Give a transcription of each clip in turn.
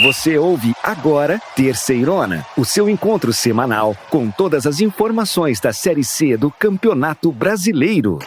Você ouve agora Terceirona, o seu encontro semanal com todas as informações da Série C do Campeonato Brasileiro.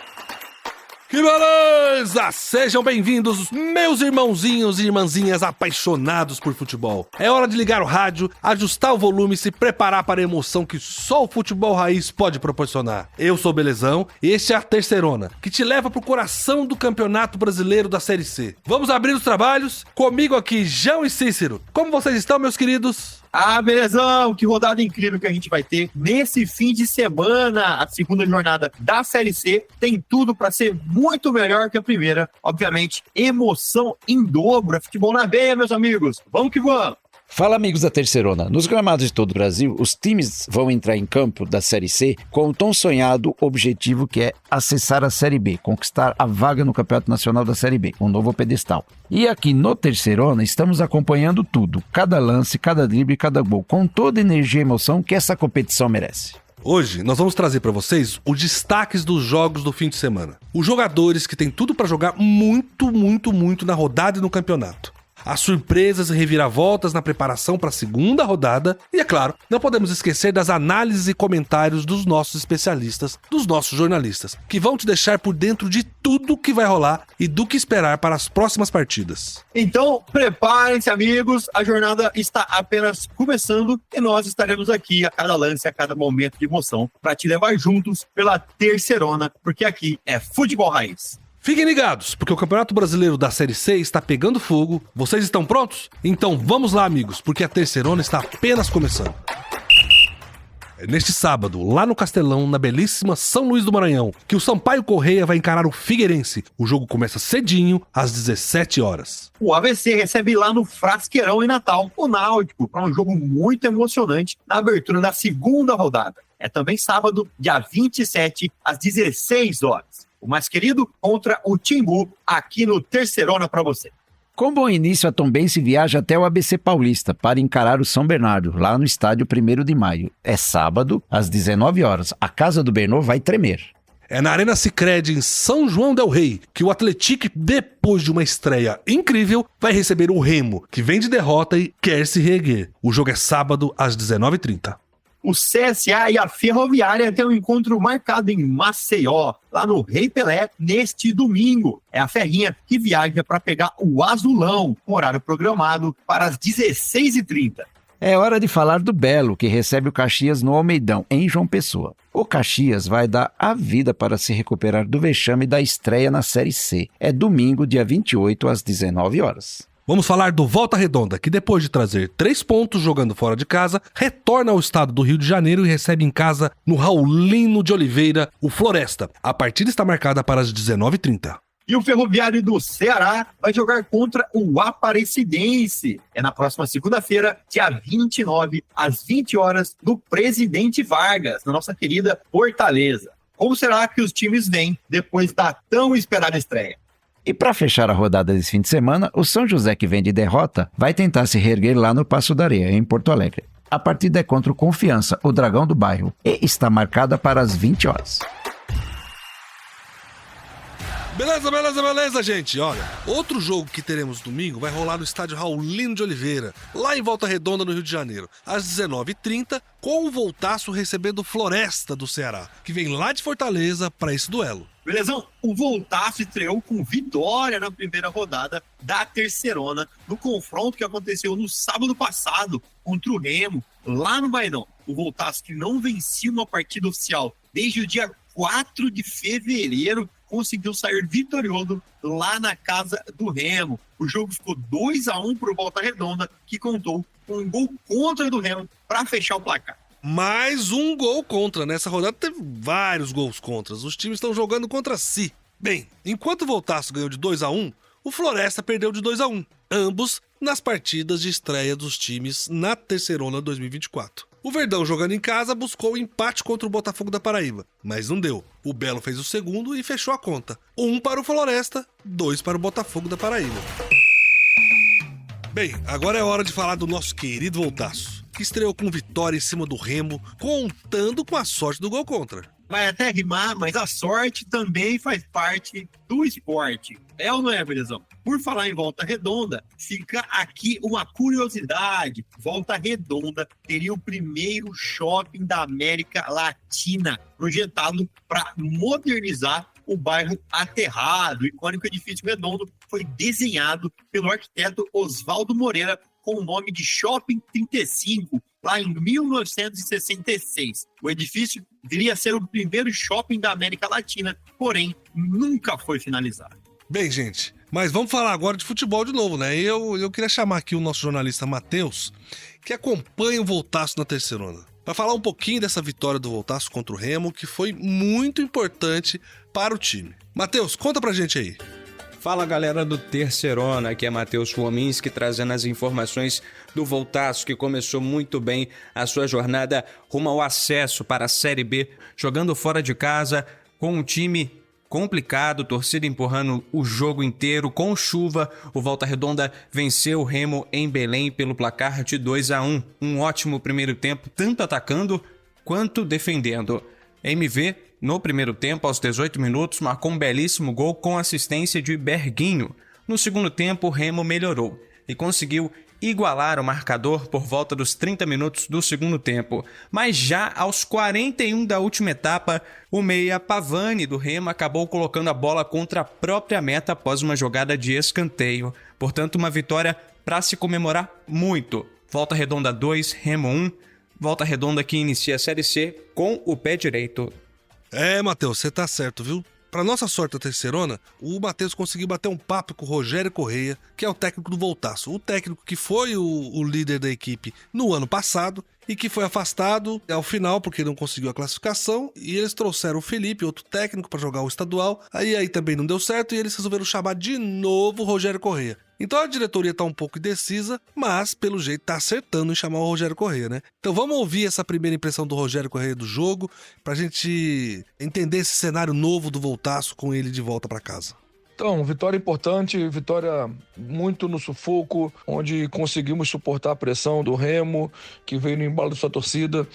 Que beleza! Sejam bem-vindos, meus irmãozinhos e irmãzinhas apaixonados por futebol. É hora de ligar o rádio, ajustar o volume e se preparar para a emoção que só o futebol raiz pode proporcionar. Eu sou o Belezão e este é a Terceirona, que te leva pro coração do Campeonato Brasileiro da Série C. Vamos abrir os trabalhos? Comigo aqui, João e Cícero. Como vocês estão, meus queridos? Belezão, que rodada incrível que a gente vai ter nesse fim de semana. A segunda jornada da Série C tem tudo para ser muito melhor que a primeira. Obviamente, emoção em dobro, é futebol na veia, meus amigos. Vamos que vamos! Fala, amigos da Terceirona. Nos gramados de todo o Brasil, os times vão entrar em campo da Série C com o tão sonhado objetivo que é acessar a Série B, conquistar a vaga no Campeonato Nacional da Série B, um novo pedestal. E aqui no Terceirona estamos acompanhando tudo, cada lance, cada drible, cada gol, com toda a energia e emoção que essa competição merece. Hoje nós vamos trazer para vocês os destaques dos jogos do fim de semana. Os jogadores que têm tudo para jogar muito na rodada e no campeonato. As surpresas e reviravoltas na preparação para a segunda rodada e, é claro, não podemos esquecer das análises e comentários dos nossos especialistas, dos nossos jornalistas, que vão te deixar por dentro de tudo que vai rolar e do que esperar para as próximas partidas. Então, preparem-se, amigos, a jornada está apenas começando e nós estaremos aqui a cada lance, a cada momento de emoção para te levar juntos pela Terceirona, porque aqui é futebol raiz. Fiquem ligados, porque o Campeonato Brasileiro da Série C está pegando fogo. Vocês estão prontos? Então vamos lá, amigos, porque a Terceirona está apenas começando. Neste sábado, lá no Castelão, na belíssima São Luís do Maranhão, que o Sampaio Corrêa vai encarar o Figueirense. O jogo começa cedinho, às 17 horas. O AVC recebe lá no Frasqueirão em Natal o Náutico para um jogo muito emocionante na abertura da segunda rodada. É também sábado, dia 27, às 16 horas. O mais querido contra o Timbu, aqui no Terceirona para você. Com bom início, a Tombense viaja até o ABC Paulista para encarar o São Bernardo, lá no estádio 1º de Maio. É sábado, às 19 horas. A casa do Bernô vai tremer. É na Arena Sicredi, em São João del Rei, que o Atlético, depois de uma estreia incrível, vai receber o Remo, que vem de derrota e quer se reerguer. O jogo é sábado, às 19h30. O CSA e a Ferroviária têm um encontro marcado em Maceió, lá no Rei Pelé, neste domingo. É a Ferrinha que viaja para pegar o Azulão, com horário programado para as 16h30. É hora de falar do Belo, que recebe o Caxias no Almeidão, em João Pessoa. O Caxias vai dar a vida para se recuperar do vexame da estreia na Série C. É domingo, dia 28, às 19 horas. Vamos falar do Volta Redonda, que depois de trazer 3 pontos jogando fora de casa, retorna ao estado do Rio de Janeiro e recebe em casa, no Raulino de Oliveira, o Floresta. A partida está marcada para as 19h30. E o Ferroviário do Ceará vai jogar contra o Aparecidense. É na próxima segunda-feira, dia 29, às 20 horas, no Presidente Vargas, na nossa querida Fortaleza. Como será que os times vêm depois da tão esperada estreia? E para fechar a rodada desse fim de semana, o São José, que vem de derrota, vai tentar se reerguer lá no Passo da Areia, em Porto Alegre. A partida é contra o Confiança, o Dragão do Bairro, e está marcada para as 20 horas. Beleza, gente. Olha, outro jogo que teremos domingo vai rolar no estádio Raulino de Oliveira, lá em Volta Redonda, no Rio de Janeiro, às 19h30, com o Voltaço recebendo o Floresta do Ceará, que vem lá de Fortaleza para esse duelo. Belezão, o Voltaço estreou com vitória na primeira rodada da Terceirona, no confronto que aconteceu no sábado passado contra o Remo, lá no Bainão. O Voltaço, que não vencia uma partida oficial desde o dia 4 de fevereiro, conseguiu sair vitorioso lá na casa do Remo. O jogo ficou 2-1 para o Volta Redonda, que contou com um gol contra do Remo para fechar o placar. Mais um gol contra. Nessa rodada teve vários gols contras. Os times estão jogando contra si. Bem, enquanto o Voltaço ganhou de 2-1, o Floresta perdeu de 2-1. Ambos nas partidas de estreia dos times na Terceirona 2024. O Verdão, jogando em casa, buscou o empate contra o Botafogo da Paraíba, mas não deu. O Belo fez o segundo e fechou a conta. 1 para o Floresta, 2 para o Botafogo da Paraíba. Bem, agora é hora de falar do nosso querido Voltaço, que estreou com vitória em cima do Remo, contando com a sorte do gol contra. vai até rimar, mas a sorte também faz parte do esporte. É ou não é, belezão? Por falar em Volta Redonda, fica aqui uma curiosidade. Volta Redonda teria o primeiro shopping da América Latina, projetado para modernizar o bairro Aterrado. O icônico edifício redondo foi desenhado pelo arquiteto Oswaldo Moreira com o nome de Shopping 35, lá em 1966. O edifício viria a ser o primeiro shopping da América Latina, porém nunca foi finalizado. Bem, gente, mas vamos falar agora de futebol de novo, né? Eu queria chamar aqui o nosso jornalista Matheus, que acompanha o Voltaço na Terceirona, para falar um pouquinho dessa vitória do Voltaço contra o Remo, que foi muito importante para o time. Matheus, conta pra gente aí. Fala galera do Terceirona, aqui é Matheus Fominski trazendo as informações do Voltaço, que começou muito bem a sua jornada rumo ao acesso para a Série B, jogando fora de casa com um time complicado, torcida empurrando o jogo inteiro, com chuva. O Volta Redonda venceu o Remo em Belém pelo placar de 2-1. Um ótimo primeiro tempo, tanto atacando quanto defendendo. MV, no primeiro tempo, aos 18 minutos, marcou um belíssimo gol com assistência de Berguinho. No segundo tempo, o Remo melhorou e conseguiu igualar o marcador por volta dos 30 minutos do segundo tempo. Mas já aos 41 da última etapa, o meia Pavani do Remo acabou colocando a bola contra a própria meta após uma jogada de escanteio. Portanto, uma vitória para se comemorar muito. Volta Redonda 2, Remo 1. Volta Redonda que inicia a Série C com o pé direito. É, Matheus, você tá certo, viu? Pra nossa sorte da Terceirona, o Matheus conseguiu bater um papo com o Rogério Correia, que é o técnico do Voltaço. O técnico que foi o líder da equipe no ano passado e que foi afastado ao final porque não conseguiu a classificação. E eles trouxeram o Felipe, outro técnico, pra jogar o estadual. Aí também não deu certo e eles resolveram chamar de novo o Rogério Correia. Então a diretoria tá um pouco indecisa, mas pelo jeito tá acertando em chamar o Rogério Correia, né? Então vamos ouvir essa primeira impressão do Rogério Correia do jogo, pra gente entender esse cenário novo do Voltaço com ele de volta pra casa. Então, vitória importante, vitória muito no sufoco, onde conseguimos suportar a pressão do Remo, que veio no embalo da sua torcida.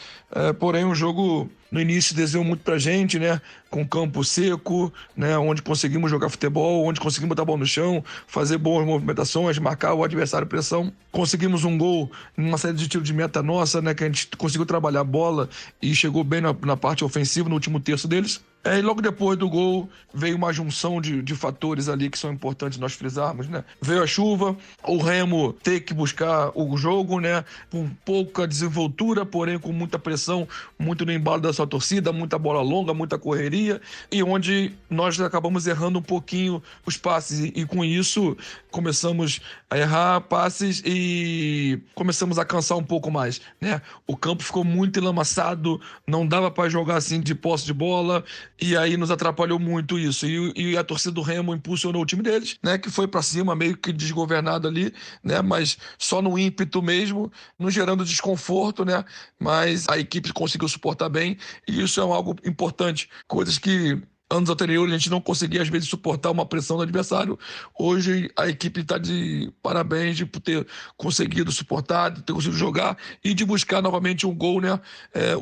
Porém, o jogo no início desenhou muito pra gente, né? Com campo seco, né? Onde conseguimos jogar futebol, onde conseguimos botar a bola no chão, fazer boas movimentações, marcar o adversário pressão. Conseguimos um gol numa série de tiros de meta nossa, né? Que a gente conseguiu trabalhar a bola e chegou bem na parte ofensiva, no último terço deles. E logo depois do gol veio uma junção de fatores ali que são importantes nós frisarmos, né? Veio a chuva, o Remo ter que buscar o jogo, né? Com pouca desenvoltura, porém com muita pressão, muito no embalo da sua torcida, muita bola longa, muita correria, e onde nós acabamos errando um pouquinho os passes, e com isso começamos a errar passes e começamos a cansar um pouco mais, né? O campo ficou muito enlamaçado, não dava para jogar assim de posse de bola, e aí nos atrapalhou muito isso. E a torcida do Remo impulsionou o time deles, né? Que foi para cima, meio que desgovernado ali, né? Mas só no ímpeto mesmo, não gerando desconforto, né? Mas a equipe conseguiu suportar bem, e isso é algo importante. Coisas que anos anteriores a gente não conseguia, às vezes, suportar uma pressão do adversário. Hoje a equipe está de parabéns de ter conseguido suportar, de ter conseguido jogar e de buscar novamente um gol, né?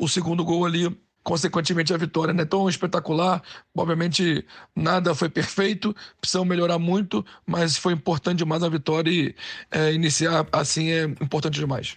O segundo gol ali, consequentemente a vitória, né? Tão espetacular. Obviamente nada foi perfeito, precisamos melhorar muito, mas foi importante demais a vitória, e iniciar assim é importante demais.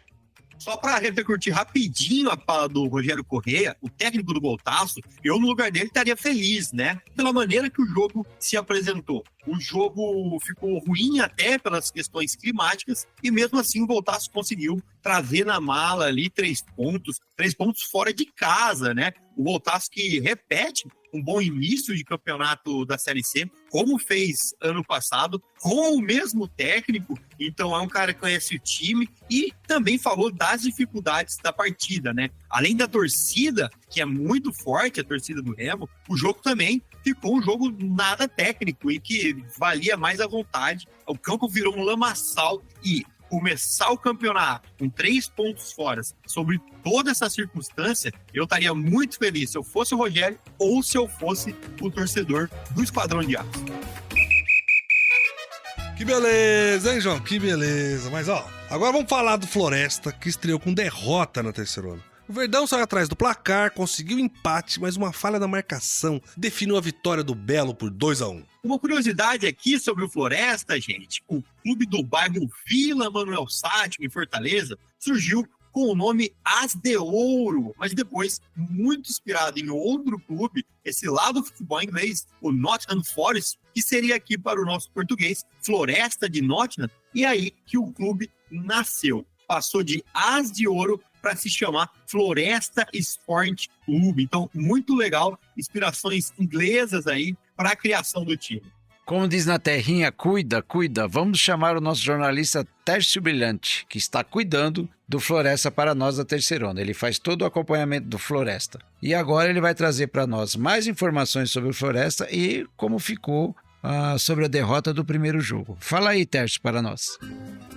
Só para repercutir rapidinho a fala do Rogério Correia, o técnico do Voltaço, eu no lugar dele estaria feliz, né? Pela maneira que o jogo se apresentou. O jogo ficou ruim até pelas questões climáticas, e mesmo assim o Voltaço conseguiu trazer na mala ali 3 pontos fora de casa, né? O Voltaço que repete um bom início de campeonato da Série C, como fez ano passado, com o mesmo técnico. Então é um cara que conhece o time e também falou das dificuldades da partida, né? Além da torcida, que é muito forte, a torcida do Remo, o jogo também ficou um jogo nada técnico e que valia mais à vontade. O campo virou um lamaçal, e começar o campeonato com 3 pontos fora sobre toda essa circunstância, eu estaria muito feliz se eu fosse o Rogério ou se eu fosse o torcedor do Esquadrão de Aço. Que beleza, hein, João? Que beleza. Mas, agora vamos falar do Floresta, que estreou com derrota na Terceirona. O Verdão saiu atrás do placar, conseguiu empate, mas uma falha na marcação definiu a vitória do Belo por 2-1. Uma curiosidade aqui sobre o Floresta, gente. O clube do bairro Vila Manuel Sátima, em Fortaleza, surgiu com o nome As de Ouro, mas depois, muito inspirado em outro clube, esse lá do futebol inglês, o Nottingham Forest, que seria aqui para o nosso português, Floresta de Nottingham, e aí que o clube nasceu. Passou de As de Ouro para se chamar Floresta Sport Clube. Então, muito legal, inspirações inglesas aí para a criação do time. Como diz na terrinha, cuida, vamos chamar o nosso jornalista Tércio Brilhante, que está cuidando do Floresta para nós da Terceirona. Ele faz todo o acompanhamento do Floresta. E agora ele vai trazer para nós mais informações sobre o Floresta e como ficou sobre a derrota do primeiro jogo. Fala aí, Tércio, para nós.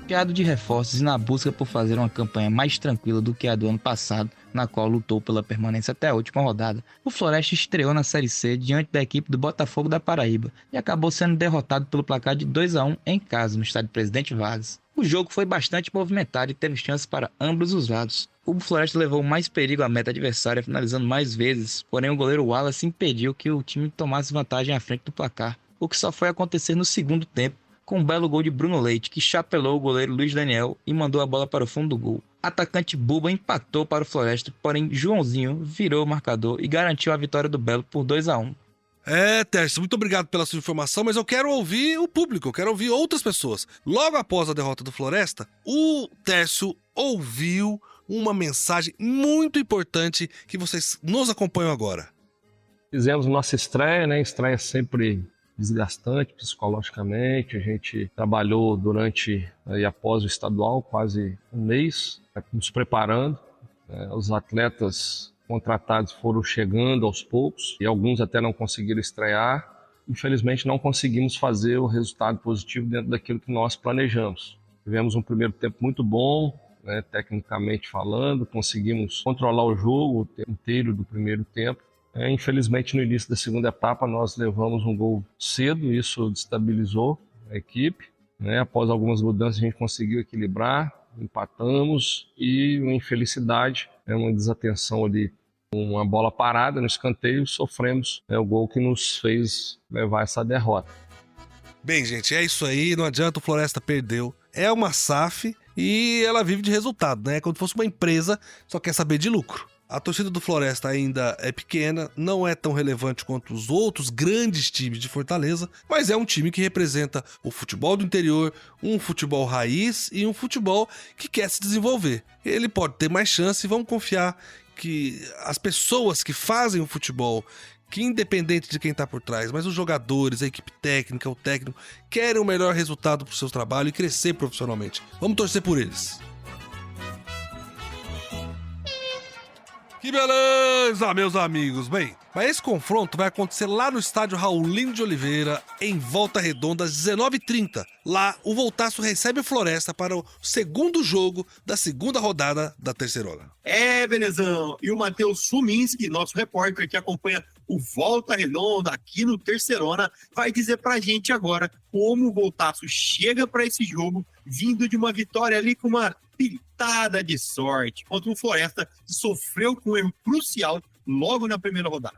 Recheado de reforços e na busca por fazer uma campanha mais tranquila do que a do ano passado, na qual lutou pela permanência até a última rodada, o Floresta estreou na Série C diante da equipe do Botafogo da Paraíba e acabou sendo derrotado pelo placar de 2-1 em casa, no estádio Presidente Vargas. O jogo foi bastante movimentado e teve chances para ambos os lados. O Floresta levou mais perigo à meta adversária, finalizando mais vezes, porém o goleiro Wallace impediu que o time tomasse vantagem à frente do placar, o que só foi acontecer no segundo tempo, com um belo gol de Bruno Leite, que chapelou o goleiro Luiz Daniel e mandou a bola para o fundo do gol. Atacante Buba empatou para o Floresta, porém Joãozinho virou o marcador e garantiu a vitória do Belo por 2-1. Tércio, muito obrigado pela sua informação, mas eu quero ouvir o público, eu quero ouvir outras pessoas. Logo após a derrota do Floresta, o Tércio ouviu uma mensagem muito importante que vocês nos acompanham agora. Fizemos nossa estreia, né? Estreia sempre desgastante psicologicamente. A gente trabalhou durante e após o estadual quase um mês, nos preparando. Os atletas contratados foram chegando aos poucos e alguns até não conseguiram estrear. Infelizmente não conseguimos fazer o resultado positivo dentro daquilo que nós planejamos. Tivemos um primeiro tempo muito bom, né, tecnicamente falando, conseguimos controlar o jogo o tempo inteiro do primeiro tempo. Infelizmente, no início da segunda etapa, nós levamos um gol cedo, isso destabilizou a equipe. Após algumas mudanças, a gente conseguiu equilibrar, empatamos e uma infelicidade, uma desatenção ali, uma bola parada no escanteio, sofremos o gol que nos fez levar essa derrota. Bem, gente, é isso aí, não adianta, o Floresta perdeu. É uma SAF e ela vive de resultado, né? É como se fosse uma empresa, só quer saber de lucro. A torcida do Floresta ainda é pequena, não é tão relevante quanto os outros grandes times de Fortaleza, mas é um time que representa o futebol do interior, um futebol raiz e um futebol que quer se desenvolver. Ele pode ter mais chance e vamos confiar que as pessoas que fazem o futebol, que independente de quem está por trás, mas os jogadores, a equipe técnica, o técnico, querem o melhor resultado para o seu trabalho e crescer profissionalmente. Vamos torcer por eles. Que beleza, meus amigos! Bem, mas esse confronto vai acontecer lá no estádio Raulino de Oliveira, em Volta Redonda, às 19h30. Lá, o Voltaço recebe o Floresta para o segundo jogo da segunda rodada da Terceirona. Belezão! E o Matheus Suminski, nosso repórter que acompanha o Volta Redonda aqui no Terceirona, vai dizer pra gente agora como o Voltaço chega para esse jogo, vindo de uma vitória ali com uma pitada de sorte contra o Floresta, que sofreu com um erro crucial logo na primeira rodada.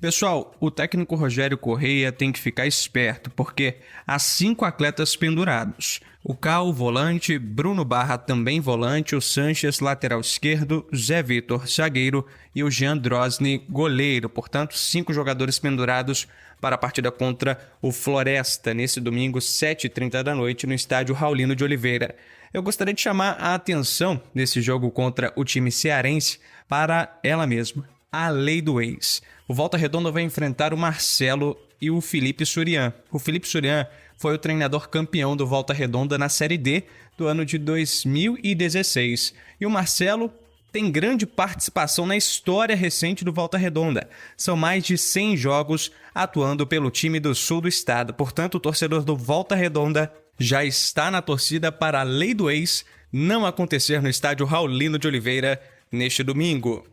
Pessoal, o técnico Rogério Correia tem que ficar esperto, porque há 5 atletas pendurados. O Cal, volante, Bruno Barra, também volante, o Sanches, lateral esquerdo, Zé Vitor, zagueiro e o Jean Drosny, goleiro. Portanto, 5 jogadores pendurados para a partida contra o Floresta, nesse domingo, 7h30 da noite, no estádio Raulino de Oliveira. Eu gostaria de chamar a atenção nesse jogo contra o time cearense para ela mesma, a lei do ex. O Volta Redonda vai enfrentar o Marcelo e o Felipe Surian. O Felipe Surian foi o treinador campeão do Volta Redonda na Série D do ano de 2016. E o Marcelo tem grande participação na história recente do Volta Redonda. São mais de 100 jogos atuando pelo time do sul do estado. Portanto, o torcedor do Volta Redonda já está na torcida para a lei do ex não acontecer no estádio Raulino de Oliveira neste domingo.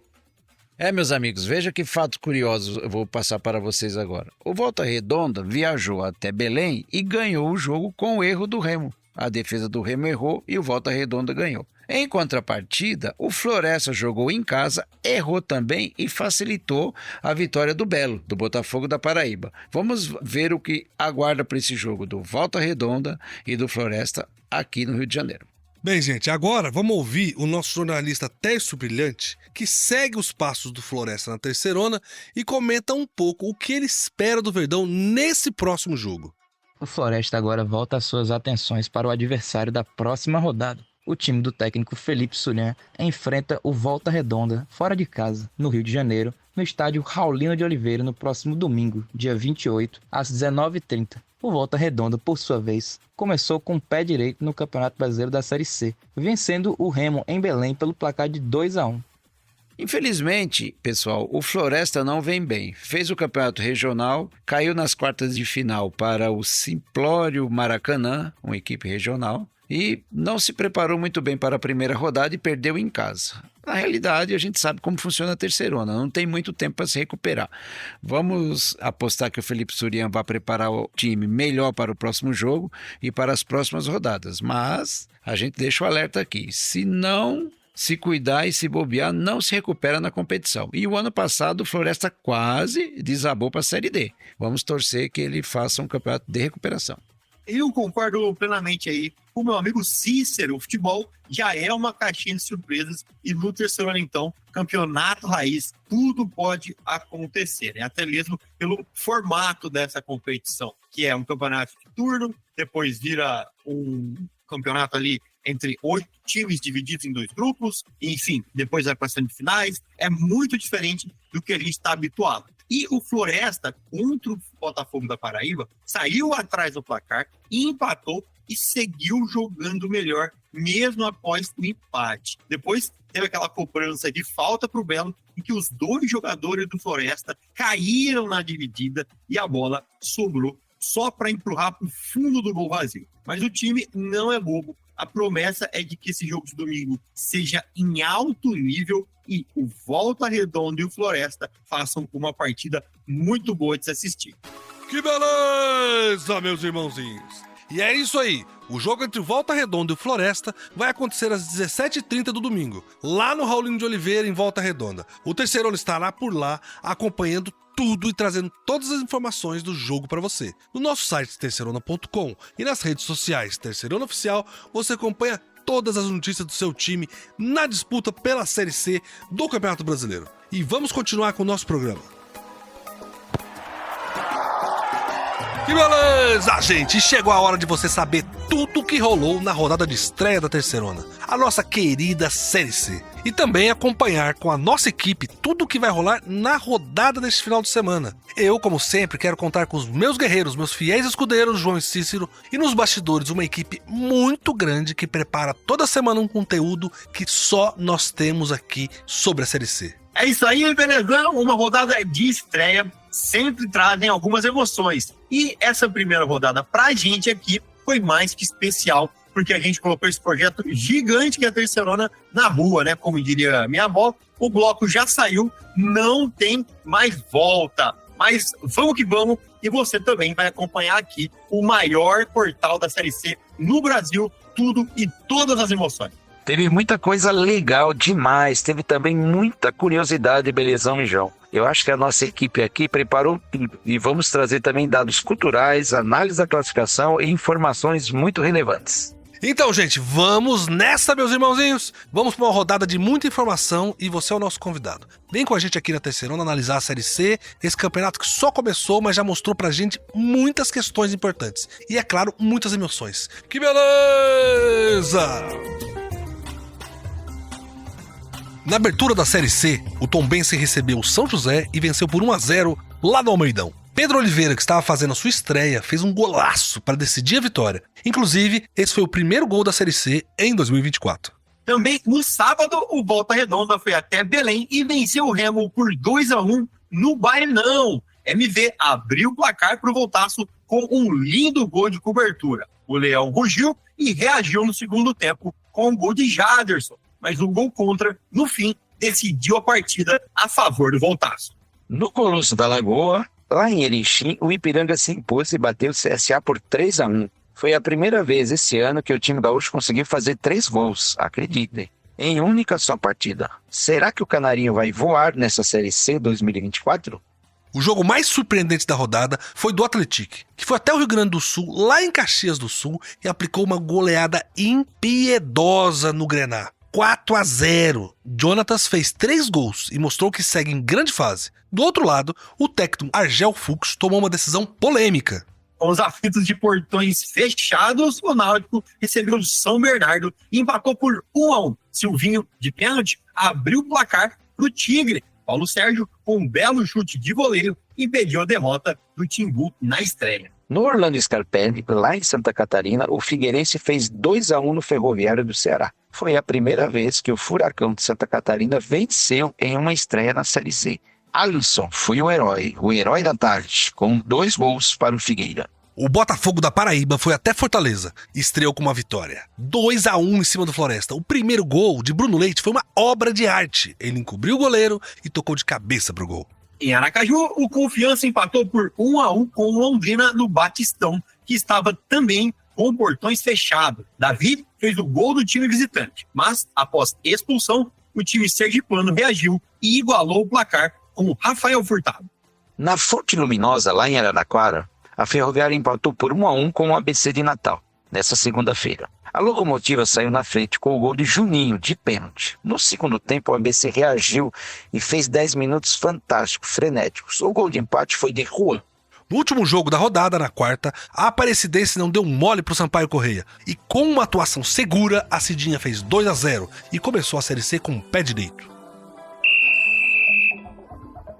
Meus amigos, veja que fatos curiosos eu vou passar para vocês agora. O Volta Redonda viajou até Belém e ganhou o jogo com o erro do Remo. A defesa do Remo errou e o Volta Redonda ganhou. Em contrapartida, o Floresta jogou em casa, errou também e facilitou a vitória do Belo, do Botafogo da Paraíba. Vamos ver o que aguarda para esse jogo do Volta Redonda e do Floresta aqui no Rio de Janeiro. Bem, gente, agora vamos ouvir o nosso jornalista Tércio Brilhante, que segue os passos do Floresta na Terceirona e comenta um pouco o que ele espera do Verdão nesse próximo jogo. O Floresta agora volta as suas atenções para o adversário da próxima rodada. O time do técnico Felipe Surian enfrenta o Volta Redonda, fora de casa, no Rio de Janeiro, no estádio Raulino de Oliveira, no próximo domingo, dia 28, às 19h30. O Volta Redonda, por sua vez, começou com o pé direito no Campeonato Brasileiro da Série C, vencendo o Remo em Belém pelo placar de 2-1. Infelizmente, pessoal, o Floresta não vem bem. Fez o campeonato regional, caiu nas quartas de final para o Simplório Maracanã, uma equipe regional, e não se preparou muito bem para a primeira rodada e perdeu em casa. Na realidade, a gente sabe como funciona a Terceirona, não tem muito tempo para se recuperar. Vamos apostar que o Felipe Surian vai preparar o time melhor para o próximo jogo e para as próximas rodadas, mas a gente deixa o alerta aqui, se não se cuidar e se bobear, não se recupera na competição. E o ano passado o Floresta quase desabou para a Série D. Vamos torcer que ele faça um campeonato de recuperação. Eu concordo plenamente aí com o meu amigo Cícero. O futebol já é uma caixinha de surpresas e no Terceirona, então, campeonato raiz, tudo pode acontecer, né? Até mesmo pelo formato dessa competição, que é um campeonato de turno, depois vira um campeonato ali entre 8 times divididos em 2 grupos, enfim, depois vai para semifinais. É muito diferente do que a gente está habituado. E o Floresta, contra o Botafogo da Paraíba, saiu atrás do placar, empatou e seguiu jogando melhor, mesmo após o empate. Depois teve aquela cobrança de falta para o Belo, em que os 2 jogadores do Floresta caíram na dividida e a bola sobrou só para empurrar para o fundo do gol vazio. Mas o time não é bobo. A promessa é de que esse jogo de domingo seja em alto nível e o Volta Redonda e o Floresta façam uma partida muito boa de se assistir. Que beleza, meus irmãozinhos! E é isso aí, o jogo entre o Volta Redonda e o Floresta vai acontecer às 17h30 do domingo, lá no Raulino de Oliveira, em Volta Redonda. O Terceirona estará por lá, acompanhando tudo e trazendo todas as informações do jogo para você. No nosso site terceirona.com e nas redes sociais Terceirona Oficial, você acompanha todas as notícias do seu time na disputa pela Série C do Campeonato Brasileiro. E vamos continuar com o nosso programa. Que beleza, gente! Chegou a hora de você saber tudo o que rolou na rodada de estreia da Terceirona, a nossa querida Série C. E também acompanhar com a nossa equipe tudo o que vai rolar na rodada deste final de semana. Eu, como sempre, quero contar com os meus guerreiros, meus fiéis escudeiros, João e Cícero, e nos bastidores uma equipe muito grande que prepara toda semana um conteúdo que só nós temos aqui sobre a Série C. É isso aí, belezão! Uma rodada de estreia sempre trazem algumas emoções. E essa primeira rodada pra gente aqui foi mais que especial, porque a gente colocou esse projeto gigante que é a Terceirona na rua, né? Como diria minha avó, o bloco já saiu, não tem mais volta. Mas vamos que vamos, e você também vai acompanhar aqui o maior portal da Série C no Brasil, tudo e todas as emoções. Teve muita coisa legal demais, teve também muita curiosidade, belezão e João. Eu acho que a nossa equipe aqui preparou tudo e vamos trazer também dados culturais, análise da classificação e informações muito relevantes. Então, gente, vamos nessa, meus irmãozinhos. Vamos para uma rodada de muita informação e você é o nosso convidado. Vem com a gente aqui na Terceirona analisar a Série C, esse campeonato que só começou, mas já mostrou pra gente muitas questões importantes. E, é claro, muitas emoções. Que beleza! Na abertura da Série C, o Tombense recebeu o São José e venceu por 1-0 lá no Almeidão. Pedro Oliveira, que estava fazendo a sua estreia, fez um golaço para decidir a vitória. Inclusive, esse foi o primeiro gol da Série C em 2024. Também no sábado, o Volta Redonda foi até Belém e venceu o Remo por 2-1 no Baenão. MV abriu o placar para o Voltaço com um lindo gol de cobertura. O Leão rugiu e reagiu no segundo tempo com o gol de Jaderson. Mas o gol contra, no fim, decidiu a partida a favor do Voltaço. No Colosso da Lagoa, lá em Erechim, o Ipiranga se impôs e bateu o CSA por 3-1. Foi a primeira vez esse ano que o time gaúcho conseguiu fazer 3 gols, acreditem, em única só partida. Será que o Canarinho vai voar nessa Série C 2024? O jogo mais surpreendente da rodada foi do Atlético, que foi até o Rio Grande do Sul, lá em Caxias do Sul, e aplicou uma goleada impiedosa no Grená. 4-0. Jonatas fez 3 gols e mostrou que segue em grande fase. Do outro lado, o técnico Argel Fux tomou uma decisão polêmica. Com os aflitos de portões fechados, o Náutico recebeu o São Bernardo e empatou por 1-1. Silvinho, de pênalti, abriu o placar para o Tigre. Paulo Sérgio, com um belo chute de voleio, impediu a derrota do Timbu na estreia. No Orlando Scarpelli, lá em Santa Catarina, o Figueirense fez 2-1 no Ferroviário do Ceará. Foi a primeira vez que o Furacão de Santa Catarina venceu em uma estreia na Série C. Alisson foi o herói da tarde, com 2 gols para o Figueira. O Botafogo da Paraíba foi até Fortaleza e estreou com uma vitória. 2-1 em cima do Floresta. O primeiro gol de Bruno Leite foi uma obra de arte. Ele encobriu o goleiro e tocou de cabeça pro gol. Em Aracaju, o Confiança empatou por 1-1 com o Londrina no Batistão, que estava também com portões fechados. Davi fez o gol do time visitante, mas após expulsão, o time sergipano reagiu e igualou o placar com o Rafael Furtado. Na Fonte Luminosa, lá em Araraquara, a Ferroviária empatou por 1-1 com o ABC de Natal, nessa segunda-feira. A Locomotiva saiu na frente com o gol de Juninho, de pênalti. No segundo tempo, o ABC reagiu e fez 10 minutos fantásticos, frenéticos. O gol de empate foi de Juan. No último jogo da rodada, na quarta, a Aparecidense não deu mole pro Sampaio Corrêa. E com uma atuação segura, a Cidinha fez 2-0 e começou a Série C com o pé direito.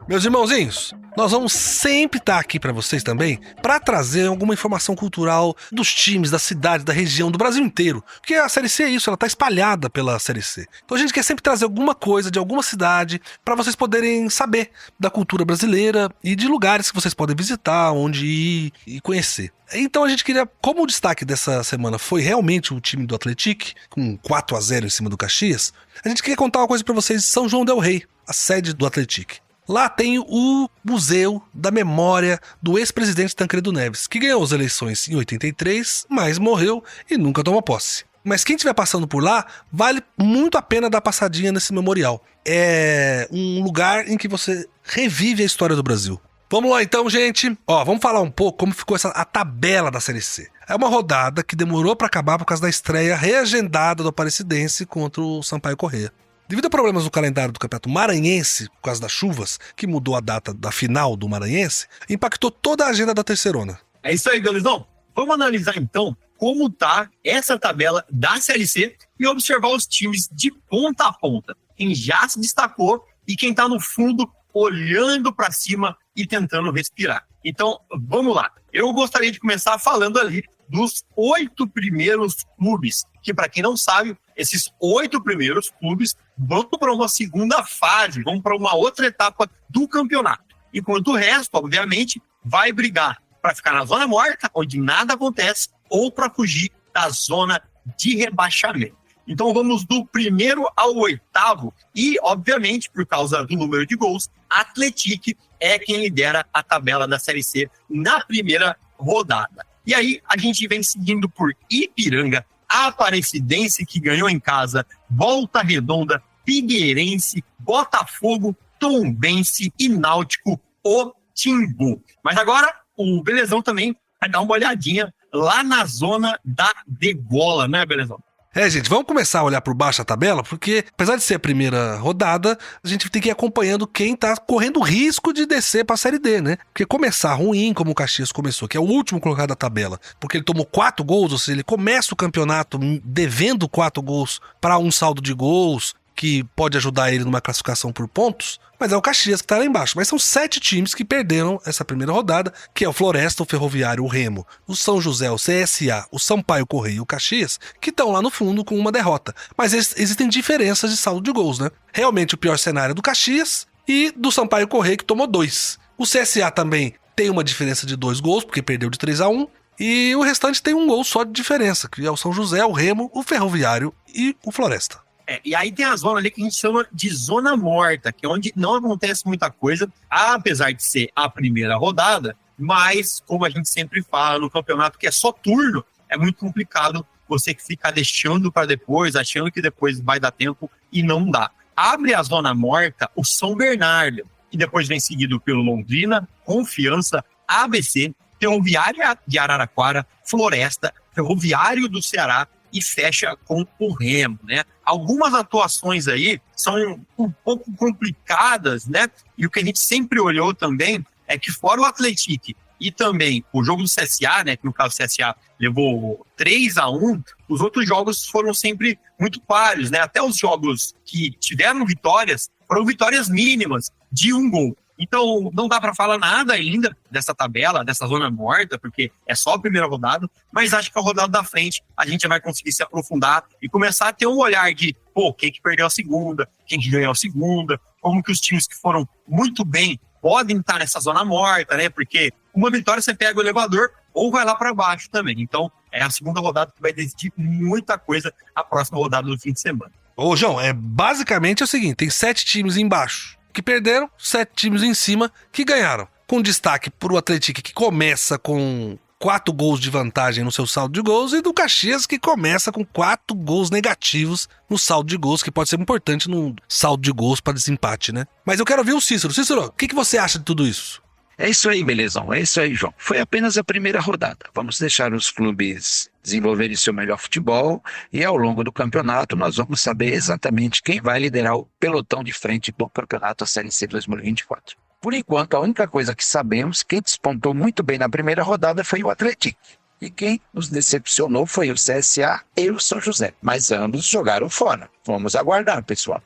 Meus irmãozinhos, nós vamos sempre estar aqui para vocês também para trazer alguma informação cultural dos times, da cidade, da região, do Brasil inteiro. Porque a Série C é isso, ela tá espalhada pela Série C. Então a gente quer sempre trazer alguma coisa de alguma cidade para vocês poderem saber da cultura brasileira e de lugares que vocês podem visitar, onde ir e conhecer. Então a gente queria, como o destaque dessa semana foi realmente o time do Atlético, com 4-0 em cima do Caxias, a gente queria contar uma coisa para vocês de São João del Rei, a sede do Atlético. Lá tem o Museu da Memória do ex-presidente Tancredo Neves, que ganhou as eleições em 83, mas morreu e nunca tomou posse. Mas quem estiver passando por lá, vale muito a pena dar passadinha nesse memorial. É um lugar em que você revive a história do Brasil. Vamos lá então, gente. Vamos falar um pouco como ficou a tabela da Série C. É uma rodada que demorou para acabar por causa da estreia reagendada do Aparecidense contra o Sampaio Corrêa. Devido a problemas no calendário do Campeonato Maranhense, por causa das chuvas, que mudou a data da final do Maranhense, impactou toda a agenda da Terceirona. É isso aí, Galizão. Vamos analisar então como tá essa tabela da Série C e observar os times de ponta a ponta. Quem já se destacou e quem tá no fundo olhando para cima e tentando respirar. Então, vamos lá. Eu gostaria de começar falando ali dos 8 primeiros clubes, que para quem não sabe, esses 8 primeiros clubes vão para uma segunda fase, vão para uma outra etapa do campeonato. Enquanto o resto, obviamente, vai brigar para ficar na zona morta, onde nada acontece, ou para fugir da zona de rebaixamento. Então vamos do primeiro ao 8º e, obviamente, por causa do número de gols, Atlético é quem lidera a tabela da Série C na primeira rodada. E aí a gente vem seguindo por Ipiranga, Aparecidense, que ganhou em casa, Volta Redonda, Figueirense, Botafogo, Tombense e Náutico, o Timbu. Mas agora o Belezão também vai dar uma olhadinha lá na zona da degola, né, Belezão? Gente, vamos começar a olhar por baixo a tabela, porque apesar de ser a primeira rodada, a gente tem que ir acompanhando quem tá correndo risco de descer pra Série D, né? Porque começar ruim, como o Caxias começou, que é o último colocado da tabela, porque ele tomou 4 gols, ou seja, ele começa o campeonato devendo 4 gols para um saldo de gols, que pode ajudar ele numa classificação por pontos, mas é o Caxias que tá lá embaixo. Mas são 7 times que perderam essa primeira rodada, que é o Floresta, o Ferroviário, o Remo, o São José, o CSA, o Sampaio Corrêa e o Caxias, que estão lá no fundo com uma derrota. Mas existem diferenças de saldo de gols, né? Realmente o pior cenário é do Caxias e do Sampaio Corrêa, que tomou 2. O CSA também tem uma diferença de 2 gols, porque perdeu de 3-1, e o restante tem um gol só de diferença, que é o São José, o Remo, o Ferroviário e o Floresta. E aí tem a zona ali que a gente chama de zona morta, que é onde não acontece muita coisa, apesar de ser a primeira rodada, mas, como a gente sempre fala no campeonato, que é só turno, é muito complicado você ficar deixando para depois, achando que depois vai dar tempo e não dá. Abre a zona morta o São Bernardo, que depois vem seguido pelo Londrina, Confiança, ABC, Ferroviária de Araraquara, Floresta, Ferroviário do Ceará e fecha com o Remo, né? Algumas atuações aí são um pouco complicadas, né? E o que a gente sempre olhou também é que fora o Atlético e também o jogo do CSA, né? Que no caso o CSA levou 3-1, os outros jogos foram sempre muito páreos, né? Até os jogos que tiveram vitórias foram vitórias mínimas de 1 gol. Então, não dá para falar nada ainda dessa tabela, dessa zona morta, porque é só a primeira rodada, mas acho que a rodada da frente a gente vai conseguir se aprofundar e começar a ter um olhar de, quem que perdeu a segunda, quem que ganhou a segunda, como que os times que foram muito bem podem estar nessa zona morta, né? Porque uma vitória você pega o elevador ou vai lá para baixo também. Então, é a segunda rodada que vai decidir muita coisa a próxima rodada do fim de semana. Ô, João, basicamente é o seguinte, tem 7 times embaixo que perderam, 7 times em cima que ganharam. Com destaque pro Atlético, que começa com 4 gols de vantagem no seu saldo de gols, e do Caxias, que começa com 4 gols negativos no saldo de gols, que pode ser importante no saldo de gols para desempate, né? Mas eu quero ouvir o Cícero. Cícero, o que você acha de tudo isso? É isso aí, belezão. É isso aí, João. Foi apenas a primeira rodada. Vamos deixar os clubes desenvolverem seu melhor futebol e ao longo do campeonato nós vamos saber exatamente quem vai liderar o pelotão de frente do campeonato da Série C 2024. Por enquanto, a única coisa que sabemos, quem despontou muito bem na primeira rodada foi o Atlético. E quem nos decepcionou foi o CSA e o São José. Mas ambos jogaram fora. Vamos aguardar, pessoal.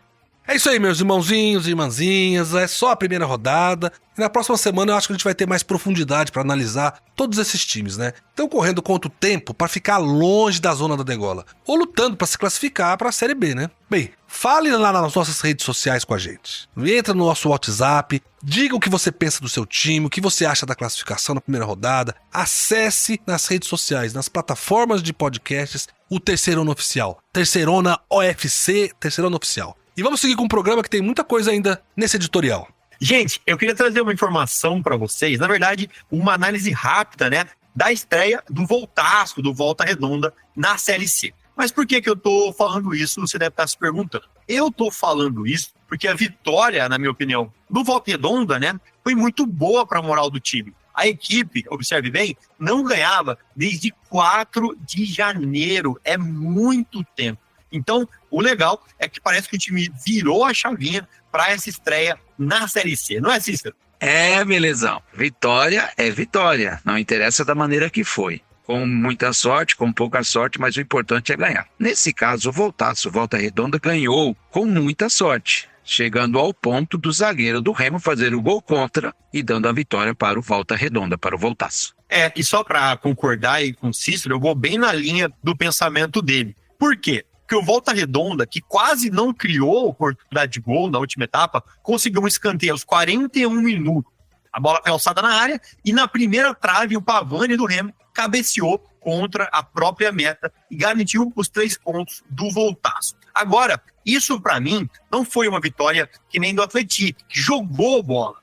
É isso aí, meus irmãozinhos e irmãzinhas, é só a primeira rodada. E na próxima semana eu acho que a gente vai ter mais profundidade para analisar todos esses times, né? Estão correndo contra o tempo para ficar longe da zona da degola, ou lutando para se classificar para a Série B, né? Bem, fale lá nas nossas redes sociais com a gente. Entra no nosso WhatsApp, diga o que você pensa do seu time, o que você acha da classificação na primeira rodada. Acesse nas redes sociais, nas plataformas de podcasts, o Terceirona Oficial. Terceirona OFC, Terceirona Oficial. E vamos seguir com um programa que tem muita coisa ainda nesse editorial. Gente, eu queria trazer uma informação para vocês, na verdade, uma análise rápida, né, da estreia do Voltaço, do Volta Redonda, na Série C. Mas por que eu tô falando isso, você deve estar se perguntando. Eu tô falando isso porque a vitória, na minha opinião, do Volta Redonda, né, foi muito boa para a moral do time. A equipe, observe bem, não ganhava desde 4 de janeiro, é muito tempo. Então, o legal é que parece que o time virou a chavinha para essa estreia na Série C, não é, Cícero? É, belezão. Vitória é vitória. Não interessa da maneira que foi. Com muita sorte, com pouca sorte, mas o importante é ganhar. Nesse caso, o Voltaço, Volta Redonda, ganhou com muita sorte, chegando ao ponto do zagueiro do Remo fazer o gol contra e dando a vitória para o Volta Redonda, para o Voltaço. E só para concordar aí com o Cícero, eu vou bem na linha do pensamento dele. Por quê? Porque o Volta Redonda, que quase não criou oportunidade de gol na última etapa, conseguiu um escanteio aos 41 minutos. A bola foi alçada na área e na primeira trave o Pavani do Remo cabeceou contra a própria meta e garantiu os 3 pontos do Voltaço. Agora, isso para mim não foi uma vitória que nem do Atlético, que jogou bola.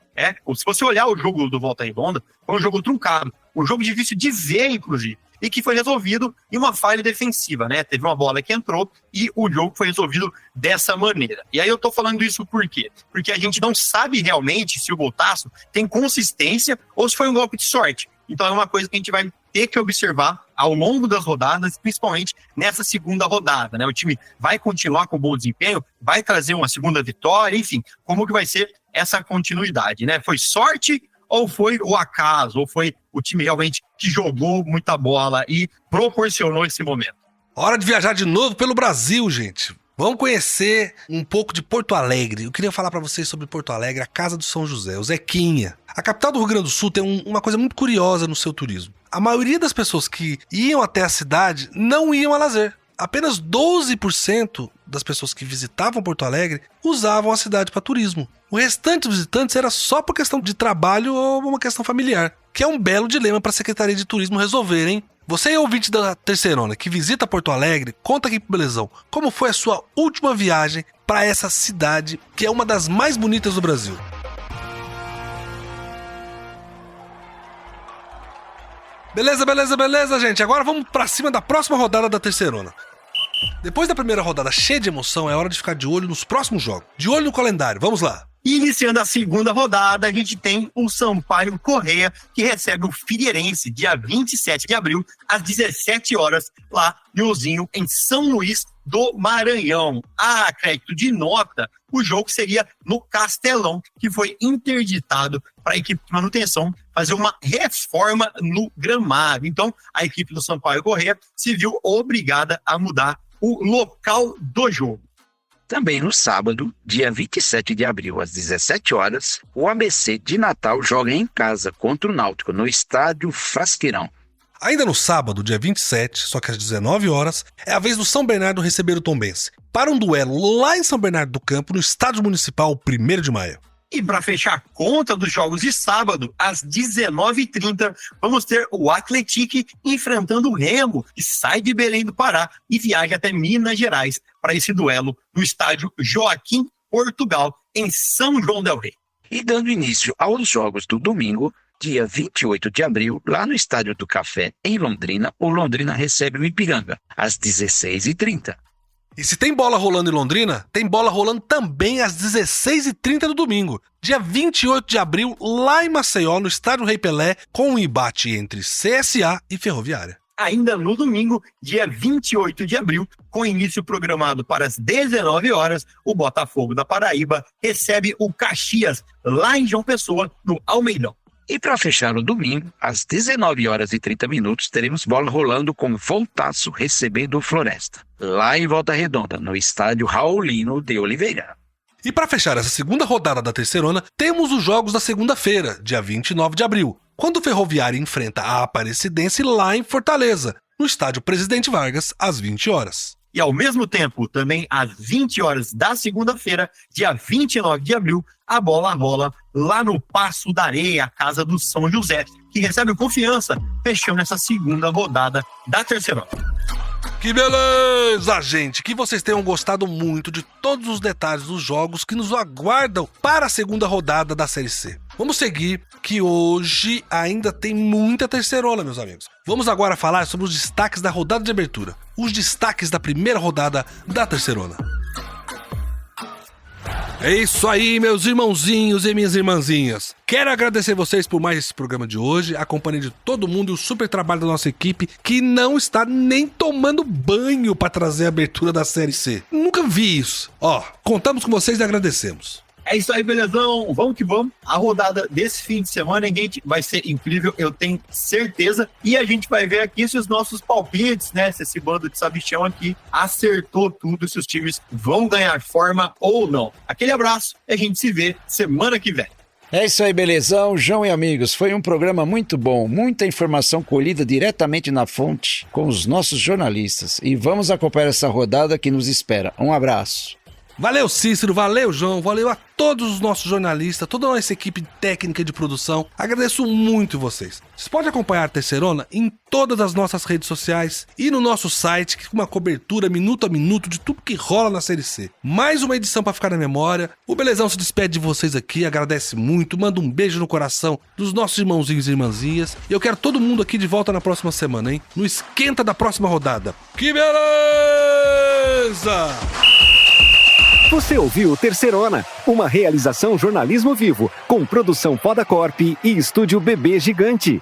Se você olhar o jogo do Volta Redonda, foi um jogo truncado, um jogo difícil de ver, inclusive, e que foi resolvido em uma falha defensiva, né? Teve uma bola que entrou e o jogo foi resolvido dessa maneira. E aí eu tô falando isso por quê? Porque a gente não sabe realmente se o Voltaço tem consistência ou se foi um golpe de sorte. Então é uma coisa que a gente vai ter que observar ao longo das rodadas, principalmente nessa segunda rodada, né? O time vai continuar com bom desempenho, vai trazer uma segunda vitória, enfim, como que vai ser essa continuidade, né? Foi sorte ou foi o acaso, ou foi o time realmente que jogou muita bola e proporcionou esse momento? Hora de viajar de novo pelo Brasil, gente. Vamos conhecer um pouco de Porto Alegre. Eu queria falar para vocês sobre Porto Alegre, a Casa do São José, o Zequinha. A capital do Rio Grande do Sul tem uma coisa muito curiosa no seu turismo. A maioria das pessoas que iam até a cidade não iam a lazer. Apenas 12% das pessoas que visitavam Porto Alegre usavam a cidade para turismo. O restante dos visitantes era só por questão de trabalho ou uma questão familiar, que é um belo dilema para a Secretaria de Turismo resolver, hein? Você é ouvinte da Terceirona que visita Porto Alegre, conta aqui pro Belezão como foi a sua última viagem para essa cidade que é uma das mais bonitas do Brasil. Beleza, gente. Agora vamos pra cima da próxima rodada da terceirona. Depois da primeira rodada cheia de emoção, é hora de ficar de olho nos próximos jogos. De olho no calendário, vamos lá. Iniciando a segunda rodada, a gente tem o Sampaio Corrêa, que recebe o Figueirense, dia 27 de abril, às 17 horas, lá no Ozinho, em São Luís do Maranhão. A crédito de nota, o jogo seria no Castelão, que foi interditado para a equipe de manutenção fazer uma reforma no gramado. Então, a equipe do Sampaio Corrêa se viu obrigada a mudar o local do jogo. Também no sábado, dia 27 de abril, às 17 horas, o ABC de Natal joga em casa contra o Náutico, no estádio Frasqueirão. Ainda no sábado, dia 27, só que às 19 horas, é a vez do São Bernardo receber o Tombense, para um duelo lá em São Bernardo do Campo, no estádio municipal, 1º de maio. E para fechar a conta dos jogos de sábado, às 19h30, vamos ter o Atlético enfrentando o Remo, que sai de Belém do Pará e viaja até Minas Gerais para esse duelo no estádio Joaquim Portugal, em São João del Rei. E dando início aos jogos do domingo, dia 28 de abril, lá no Estádio do Café, em Londrina, o Londrina recebe o Ipiranga, às 16h30. E se tem bola rolando em Londrina, tem bola rolando também às 16h30 do domingo, dia 28 de abril, lá em Maceió, no Estádio Rei Pelé, com um embate entre CSA e Ferroviária. Ainda no domingo, dia 28 de abril, com início programado para as 19 horas, o Botafogo da Paraíba recebe o Caxias, lá em João Pessoa, no Almeidão. E para fechar o domingo, às 19h30, teremos bola rolando com Voltaço recebendo o Floresta, lá em Volta Redonda, no estádio Raulino de Oliveira. E para fechar essa segunda rodada da terceirona, temos os jogos da segunda-feira, dia 29 de abril, quando o Ferroviária enfrenta a Aparecidense lá em Fortaleza, no estádio Presidente Vargas, às 20 horas. E ao mesmo tempo, também às 20 horas da segunda-feira, dia 29 de abril, a bola rola lá no Passo da Areia, a casa do São José, que recebe o Confiança, fechando essa segunda rodada da terceirona. Que beleza, gente! Que vocês tenham gostado muito de todos os detalhes dos jogos que nos aguardam para a segunda rodada da Série C. Vamos seguir, que hoje ainda tem muita terceirona, meus amigos. Vamos agora falar sobre os destaques da rodada de abertura. Os destaques da primeira rodada da terceirona. É isso aí, meus irmãozinhos e minhas irmãzinhas. Quero agradecer vocês por mais esse programa de hoje, a companhia de todo mundo e o super trabalho da nossa equipe, que não está nem tomando banho para trazer a abertura da Série C. Nunca vi isso. Contamos com vocês e agradecemos. É isso aí, belezão. Vamos que vamos. A rodada desse fim de semana, gente, vai ser incrível, eu tenho certeza. E a gente vai ver aqui se os nossos palpites, né? Se esse bando de sabichão aqui acertou tudo, se os times vão ganhar forma ou não. Aquele abraço e a gente se vê semana que vem. É isso aí, belezão, João e amigos. Foi um programa muito bom, muita informação colhida diretamente na fonte com os nossos jornalistas. E vamos acompanhar essa rodada que nos espera. Um abraço. Valeu, Cícero, valeu, João, valeu a todos os nossos jornalistas, toda a nossa equipe técnica de produção. Agradeço muito vocês. Vocês podem acompanhar a Terceirona em todas as nossas redes sociais e no nosso site, com uma cobertura minuto a minuto de tudo que rola na Série C. Mais uma edição para ficar na memória. O Belezão se despede de vocês aqui, agradece muito, manda um beijo no coração dos nossos irmãozinhos e irmãzinhas. E eu quero todo mundo aqui de volta na próxima semana, hein? No esquenta da próxima rodada. Que beleza! Você ouviu Terceirona, uma realização jornalismo vivo, com produção Podacorp e estúdio Bebê Gigante.